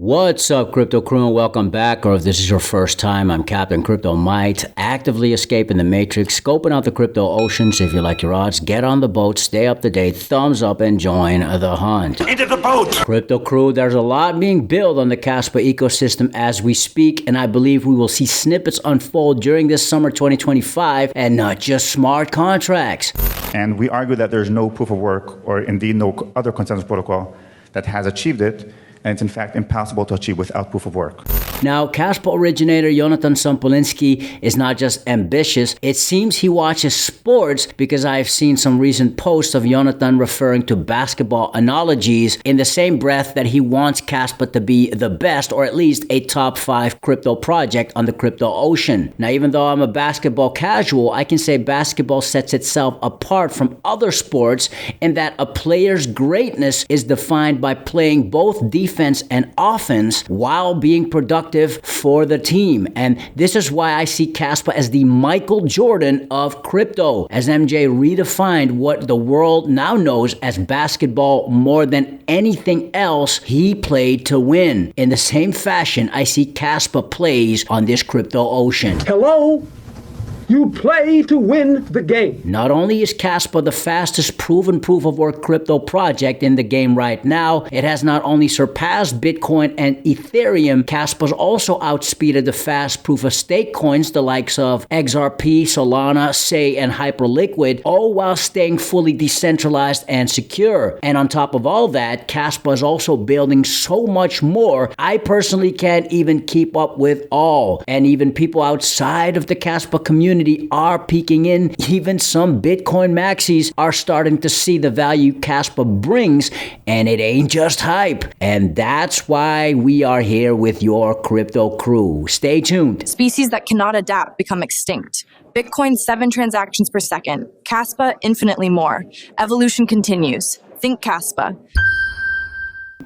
What's up, Crypto Crew, and welcome back. Or if this is your first time, I'm Captain Crypto Might, actively escaping the matrix, scoping out the crypto oceans. If you like your odds, get on the boat, stay up to date, thumbs up, and join the hunt. Into the boat! Crypto Crew, there's a lot being built on the Kaspa ecosystem as we speak, and I believe we will see snippets unfold during this summer 2025, and not just smart contracts. And we argue that there's no proof of work, or indeed no other consensus protocol that has achieved it, and it's in fact impossible to achieve without proof of work. Now, Kaspa originator Jonathan Sampolinski is not just ambitious, it seems he watches sports, because I've seen some recent posts of Jonathan referring to basketball analogies in the same breath that he wants Kaspa to be the best, or at least a top 5 crypto project on the crypto ocean. Now, even though I'm a basketball casual, I can say basketball sets itself apart from other sports in that a player's greatness is defined by playing both defense and offense while being productive for the team. And this is why I see Kaspa as the Michael Jordan of crypto, as MJ redefined what the world now knows as basketball more than anything else. He played to win. In the same fashion, I see Kaspa plays on this crypto ocean. Hello? You play to win the game. Not only is Kaspa the fastest proven proof of work crypto project in the game right now, it has not only surpassed Bitcoin and Ethereum, Kaspa's also outspeeded the fast proof of stake coins, the likes of XRP, Solana, Say, and Hyperliquid, all while staying fully decentralized and secure. And on top of all that, Kaspa is also building so much more, I personally can't even keep up with all. And even people outside of the Kaspa community are peeking in. Even some Bitcoin maxis are starting to see the value Kaspa brings, and it ain't just hype. And that's why we are here with your crypto crew. Stay tuned. Species that cannot adapt become extinct. Bitcoin 7 transactions per second. Kaspa infinitely more. Evolution continues. Think Kaspa.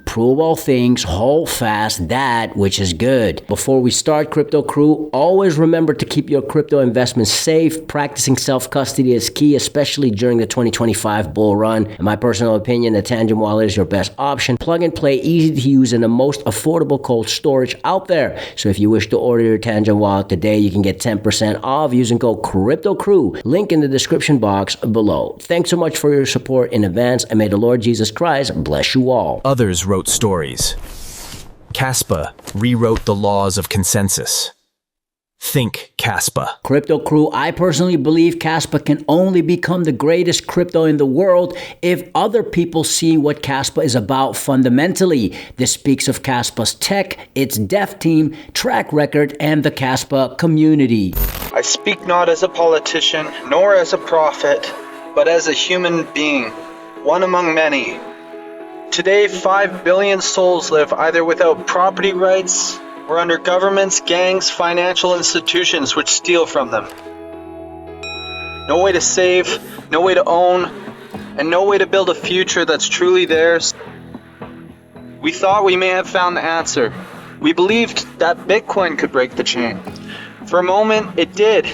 Prove all things, hold fast that which is good. Before we start, Crypto Crew, always remember to keep your crypto investments safe. Practicing self-custody is key, especially during the 2025 bull run. In my personal opinion, the Tangent wallet is your best option. Plug and play, easy to use, and the most affordable cold storage out there. So if you wish to order your Tangent wallet today, you can get 10% off using code Crypto Crew. Link in the description box below. Thanks so much for your support in advance, and may the Lord Jesus Christ bless you all. Others wrote stories. Kaspa rewrote the laws of consensus. Think Kaspa. Crypto Crew, I personally believe Kaspa can only become the greatest crypto in the world if other people see what Kaspa is about fundamentally. This speaks of Kaspa's tech, its dev team, track record, and the Kaspa community. I speak not as a politician, nor as a prophet, but as a human being, one among many. Today, 5 billion souls live either without property rights or under governments, gangs, financial institutions which steal from them. No way to save, no way to own, and no way to build a future that's truly theirs. We thought we may have found the answer. We believed that Bitcoin could break the chain. For a moment, it did.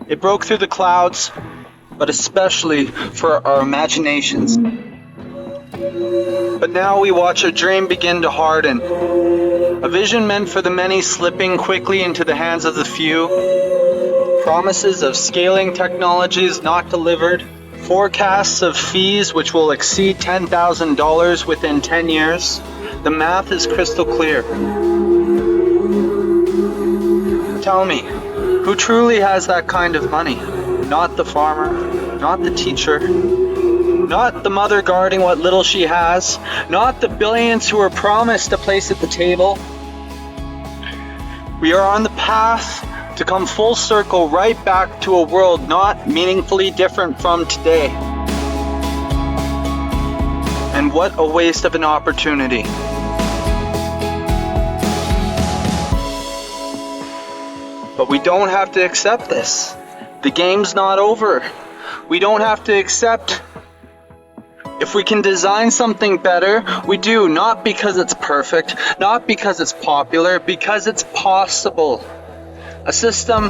It broke through the clouds, but especially for our imaginations. But now we watch a dream begin to harden. A vision meant for the many slipping quickly into the hands of the few. Promises of scaling technologies not delivered. Forecasts of fees which will exceed $10,000 within 10 years. The math is crystal clear. Tell me, who truly has that kind of money? Not the farmer, not the teacher, not the mother guarding what little she has, not the billions who are promised a place at the table. We are on the path to come full circle right back to a world not meaningfully different from today. And what a waste of an opportunity. But we don't have to accept this. The game's not over. We don't have to accept. If we can design something better, we do, not because it's perfect, not because it's popular, because it's possible. A system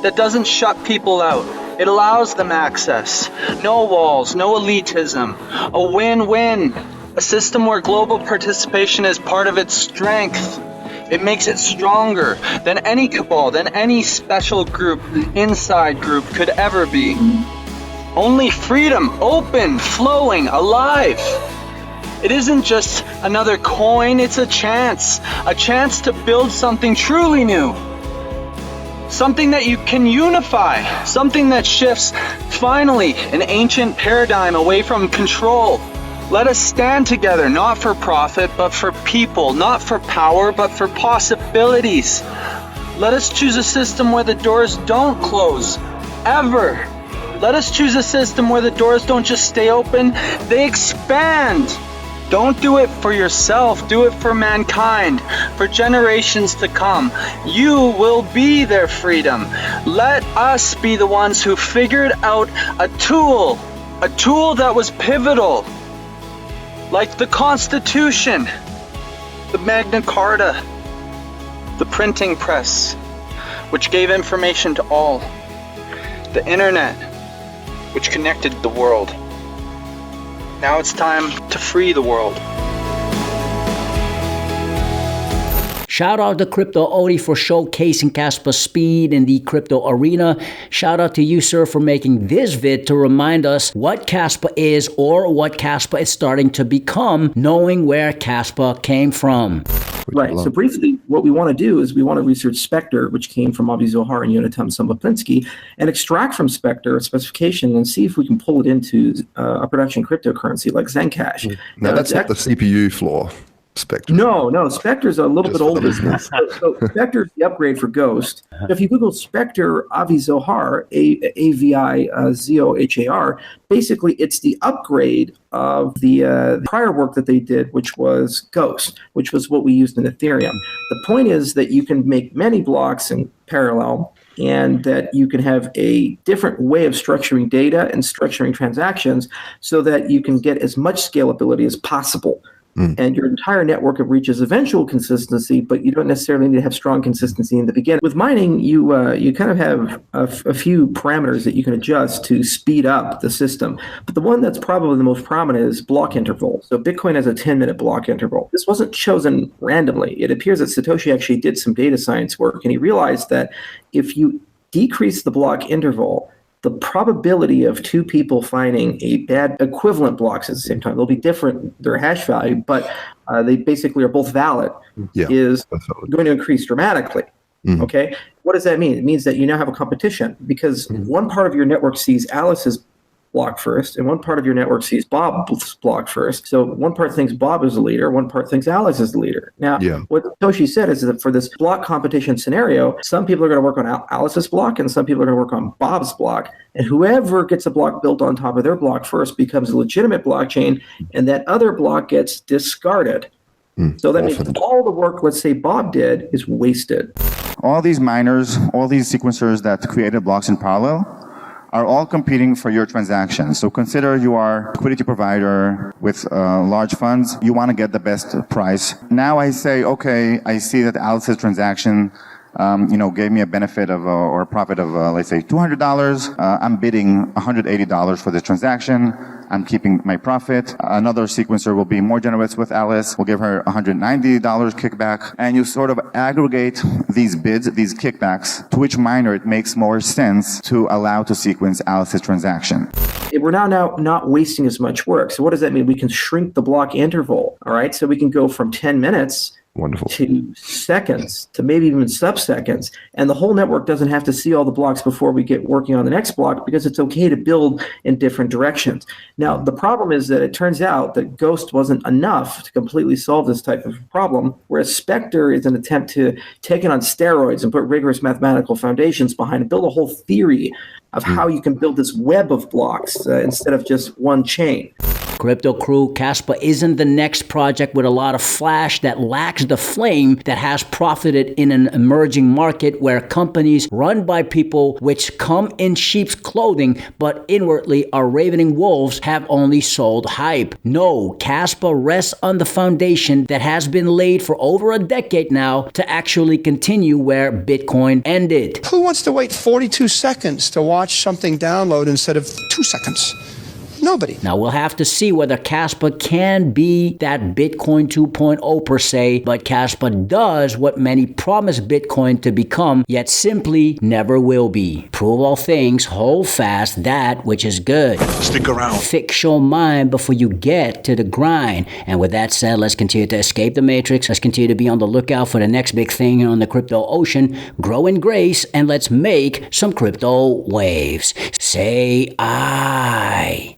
that doesn't shut people out. It allows them access. No walls, no elitism. A win-win. A system where global participation is part of its strength. It makes it stronger than any cabal, than any special group, inside group could ever be. Only freedom, open, flowing, alive. It isn't just another coin, it's a chance to build something truly new. Something that you can unify, something that shifts finally an ancient paradigm away from control. Let us stand together, not for profit, but for people, not for power, but for possibilities. Let us choose a system where the doors don't close, ever. Let us choose a system where the doors don't just stay open, they expand. Don't do it for yourself, do it for mankind, for generations to come. You will be their freedom. Let us be the ones who figured out a tool that was pivotal, like the Constitution, the Magna Carta, the printing press, which gave information to all, the internet, which connected the world. Now it's time to free the world. Shout out to Crypto Odie for showcasing Kaspa's speed in the crypto arena. Shout out to you, sir, for making this vid to remind us what Kaspa is or what Kaspa is starting to become, knowing where Kaspa came from. Right. So briefly, what we want to do is we want to research Spectre, which came from Avi Zohar and Yonatan Samoplinski, and extract from Spectre a specification and see if we can pull it into a production cryptocurrency like Zencash. Now, that's not the CPU flaw. Spectre. No, Spectre's a little bit older. So Spectre's the upgrade for Ghost. So if you Google Spectre Avi Zohar, AVI-ZOHAR, basically it's the upgrade of the prior work that they did, which was Ghost, which was what we used in Ethereum. The point is that you can make many blocks in parallel, and that you can have a different way of structuring data and structuring transactions so that you can get as much scalability as possible. And your entire network reaches eventual consistency, but you don't necessarily need to have strong consistency in the beginning. With mining, you kind of have a few parameters that you can adjust to speed up the system. But the one that's probably the most prominent is block interval. So Bitcoin has a 10-minute block interval. This wasn't chosen randomly. It appears that Satoshi actually did some data science work, and he realized that if you decrease the block interval, the probability of two people finding a bad equivalent blocks at the same time, they'll be different, their hash value, but they basically are both valid, is going to increase dramatically. Okay? What does that mean? It means that you now have a competition because one part of your network sees Alice's block first, and one part of your network sees Bob's block first. So one part thinks Bob is the leader, one part thinks Alice is the leader. Now, what Toshi said is that for this block competition scenario, some people are going to work on Alice's block, and some people are going to work on Bob's block. And whoever gets a block built on top of their block first becomes a legitimate blockchain, and that other block gets discarded. So that means all the work, let's say, Bob did is wasted. All these miners, all these sequencers that created blocks in parallel are all competing for your transactions. So consider you are a liquidity provider with large funds. You want to get the best price. Now I say, okay, I see that Alice's transaction gave me a benefit of or a profit of, let's say, $200. I'm bidding $180 for this transaction. I'm keeping my profit. Another sequencer will be more generous with Alice. We'll give her $190 kickback. And you sort of aggregate these bids, these kickbacks, to which miner it makes more sense to allow to sequence Alice's transaction. We're now not wasting as much work. So what does that mean? We can shrink the block interval, all right? So we can go from 10 minutes to seconds, to maybe even sub-seconds. And the whole network doesn't have to see all the blocks before we get working on the next block because it's okay to build in different directions. Now, the problem is that it turns out that Ghost wasn't enough to completely solve this type of problem, whereas Spectre is an attempt to take it on steroids and put rigorous mathematical foundations behind it, build a whole theory of how you can build this web of blocks instead of just one chain. Crypto Crew, Kaspa isn't the next project with a lot of flash that lacks the flame that has profited in an emerging market where companies run by people which come in sheep's clothing but inwardly are ravening wolves have only sold hype. No, Kaspa rests on the foundation that has been laid for over a decade now to actually continue where Bitcoin ended. Who wants to wait 42 seconds to watch something download instead of 2 seconds? Nobody. Now we'll have to see whether Kaspa can be that Bitcoin 2.0 per se, but Kaspa does what many promise Bitcoin to become, yet simply never will be. Prove all things, hold fast that which is good. Stick around. Fix your mind before you get to the grind. And with that said, let's continue to escape the matrix. Let's continue to be on the lookout for the next big thing on the crypto ocean. Grow in grace, and let's make some crypto waves. Say I.